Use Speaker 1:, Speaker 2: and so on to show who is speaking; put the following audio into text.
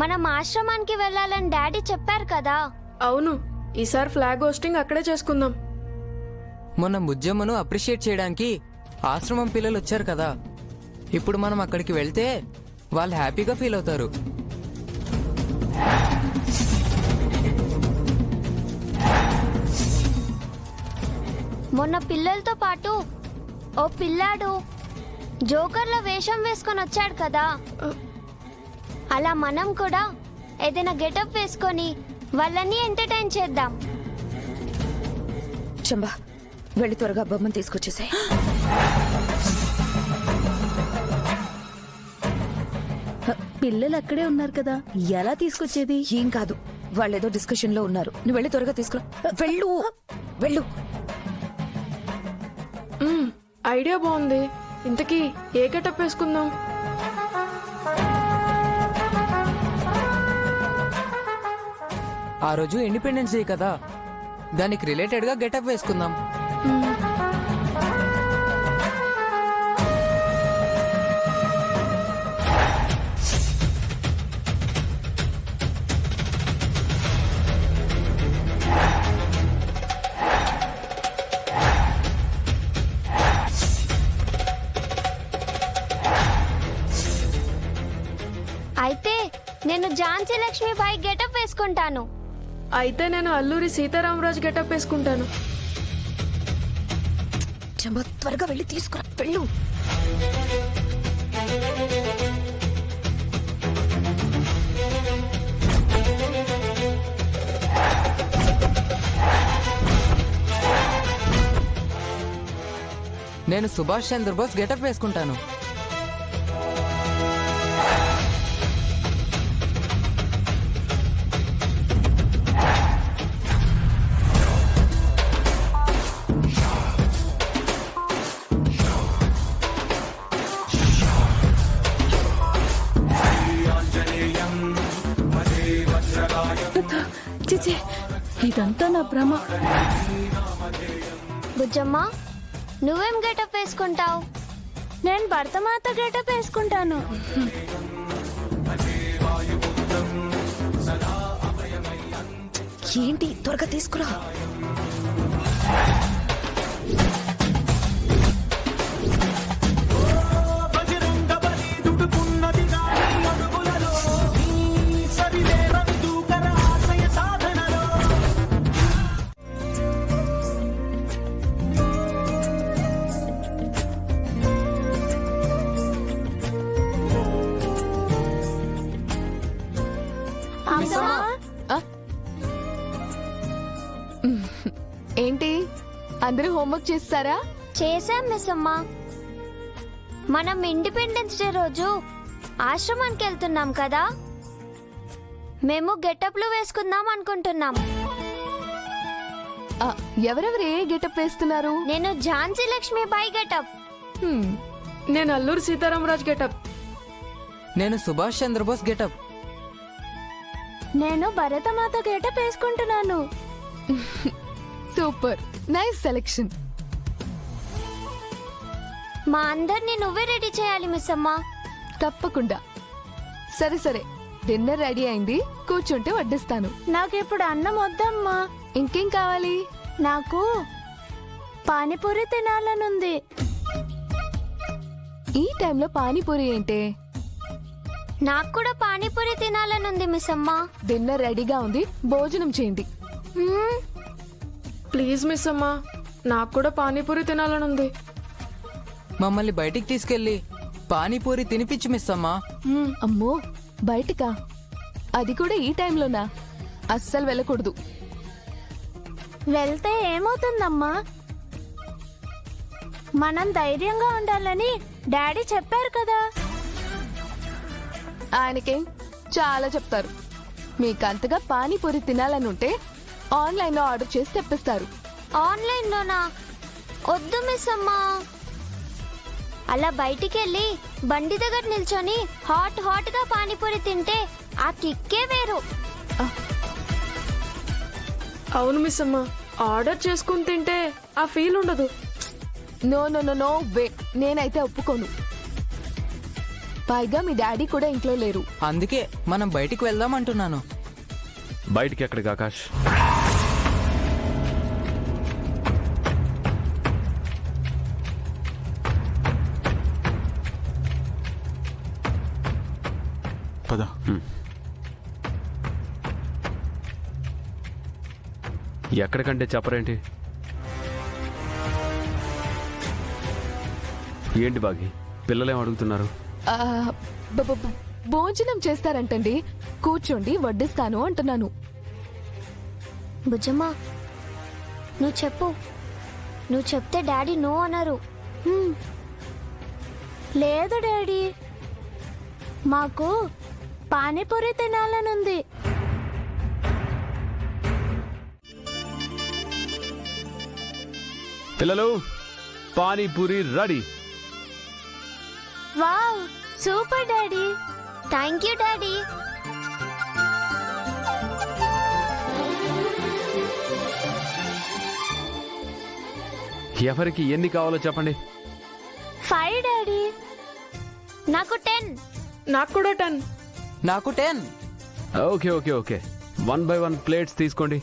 Speaker 1: మనం ఆశ్రమానికి వెళ్ళాలని డాడీ చెప్పారు కదా.
Speaker 2: అవును, ఈసారి ఫ్లాగ్ హోస్టింగ్ అక్కడే చేసుకుందాం.
Speaker 3: మొన్న బుజ్జమ్మను అప్రిషియేట్ చేయడానికి ఆశ్రమం పిల్లలు వచ్చారు కదా. ఇప్పుడు మనం అక్కడికి వెళ్తే వాళ్ళు హ్యాపీగా ఫీల్ అవుతారు.
Speaker 1: మొన్న పిల్లలతో పాటు ఓ పిల్లాడు జోకర్ల వేషం వేసుకొని వచ్చాడు కదా. అలా మనం కూడా ఏదైనా గెటప్ వేసుకొని వాళ్ళని ఎంటర్టైన్ చేద్దాం.
Speaker 4: చంబా, వెళ్ళి త్వరగా బొమ్మను తీసుకొచ్చేసాయి.
Speaker 5: పిల్లలు అక్కడే ఉన్నారు కదా, ఎలా తీసుకొచ్చేది?
Speaker 4: ఏం కాదు, వాళ్ళేదో డిస్కషన్ లో ఉన్నారు. నువ్వు వెళ్ళి త్వరగా తీసుకురా. వెళ్ళు వెళ్ళు.
Speaker 2: ఐడియా బాగుంది. ఇంతకీ ఏ గెటప్ వేసుకుందాం?
Speaker 3: ఆ రోజు ఇండిపెండెన్స్ డే కదా, దానికి రిలేటెడ్ గా గెటప్ వేసుకుందాం.
Speaker 1: అయితే నేను ఝాన్సీ లక్ష్మీబాయి గెటప్ వేసుకుంటాను.
Speaker 2: అయితే నేను అల్లూరి సీతారామరాజు గెటప్ వేసుకుంటాను.
Speaker 4: చంబా, త్వరగా వెళ్ళి తీసుకురా. వెళ్ళు.
Speaker 3: నేను సుభాష్ చంద్రబోస్ గెటప్ వేసుకుంటాను.
Speaker 5: చిచి, ఇదంతా నా భ్రమ.
Speaker 1: బుజ్జమ్మ, నువ్వేం గెటప్ వేసుకుంటావు? నేను భరతమాత గెటప్ వేసుకుంటాను.
Speaker 4: ఏంటి, త్వరగా తీసుకురా.
Speaker 6: ఏంటి, అందరూ హోంవర్క్ చేస్తారా?
Speaker 1: చేశాం మిస్ అమ్మ. మనం ఇండిపెండెన్స్ డే రోజు ఆశ్రమానికి వెళ్తున్నాం కదా, మేము గెటప్లు వేసుకుందాం అనుకుంటున్నాం.
Speaker 6: ఎవరెవరు ఏ గెటప్ వేస్తున్నారు?
Speaker 1: నేను ఝాన్సీ లక్ష్మీబాయి గెటప్.
Speaker 2: నేను అల్లూరి సీతారామరాజు గెటప్.
Speaker 3: నేను సుభాష్ చంద్రబోస్ గెటప్.
Speaker 1: నేను భరతమాత గెటప్ వేసుకుంటున్నాను.
Speaker 6: Super, nice selection.
Speaker 1: మా అందరినీ నువ్వే రెడీ చేయాలి మిస్ అమ్మ.
Speaker 6: తప్పకుండా. సరే సరే, డిన్నర్ రెడీ అయింది, కూర్చుంటే వడ్డిస్తాను.
Speaker 1: నాకు ఇప్పుడు అన్నం వద్దమ్మా.
Speaker 6: ఇంకేం కావాలి?
Speaker 1: నాకు పానీపూరి తినాలనుంది.
Speaker 6: ఈ టైంలో పానీపూరి ఏంటే?
Speaker 1: నాకు కూడా పానీపూరి తినాలనుంది మిస్ అమ్మ.
Speaker 6: డిన్నర్ రెడీగా ఉంది, భోజనం చేయండి.
Speaker 2: ప్లీజ్ మిస్ అమ్మా, నాకు కూడా పానీపూరి తినాలనుంది.
Speaker 3: మమ్మల్ని బయటికి తీసుకెళ్లి పానీపూరి తినిపించి మిస్ అమ్మా.
Speaker 6: అమ్మో, బయటికా? అది కూడా ఈ టైంలోనా? అస్సలు వెళ్ళకూడదు.
Speaker 1: వెళ్తే ఏమవుతుందమ్మా? మనం ధైర్యంగా ఉండాలని డాడీ చెప్పారు కదా.
Speaker 6: ఆయనకేం చాలా చెప్తారు. మీకంతగా పానీపూరి తినాలనుంటే ఆన్లైన్లో ఆర్డర్ చేసి తెప్పిస్తారు.
Speaker 1: ఆన్లైన్లోనా? వద్దు మిస్ అమ్మా. అలా బయటికి వెళ్ళి బండి దగ్గర నిల్చొని హాట్ హాట్ గా పానీపూరి తింటే ఆ కిక్కే వేరు.
Speaker 2: అవును మిస్ అమ్మా, ఆర్డర్ చేసుకుని తింటే ఆ ఫీల్ ఉండదు.
Speaker 6: No no no no way, నేనైతే ఒప్పుకోను. పైగా మీ డాడీ కూడా ఇంట్లో లేరు.
Speaker 3: అందుకే మనం బయటికి వెళ్దాం అంటున్నాను.
Speaker 7: బయటికి ఎక్కడికి ఆకాష్?
Speaker 8: పద.
Speaker 7: ఎక్కడికంటే చెప్పరేంటి? ఏంటి బాగి, పిల్లలేం అడుగుతున్నారు?
Speaker 6: ఆ, భోజనం చేస్తారంటండి. కూర్చోండి, వడ్డిస్తాను అంటున్నాను.
Speaker 1: బుజ్జమ్మ నువ్వు చెప్పు. నువ్వు చెప్తే డాడీ నో అన్నారు.
Speaker 5: లేదు డాడీ, మాకు పానీపూరి తినాలనుంది.
Speaker 7: పిల్లలు, panipuri ready.
Speaker 5: Wow, super daddy.
Speaker 1: Thank you daddy.
Speaker 7: ఎవరికి ఎన్ని కావాలో చెప్పండి.
Speaker 5: 5 డాడీ.
Speaker 1: నాకు 10.
Speaker 2: నాకు కూడా 10.
Speaker 3: నాకు 10.
Speaker 7: Okay okay okay, 1 by 1 plates తీసుకోండి.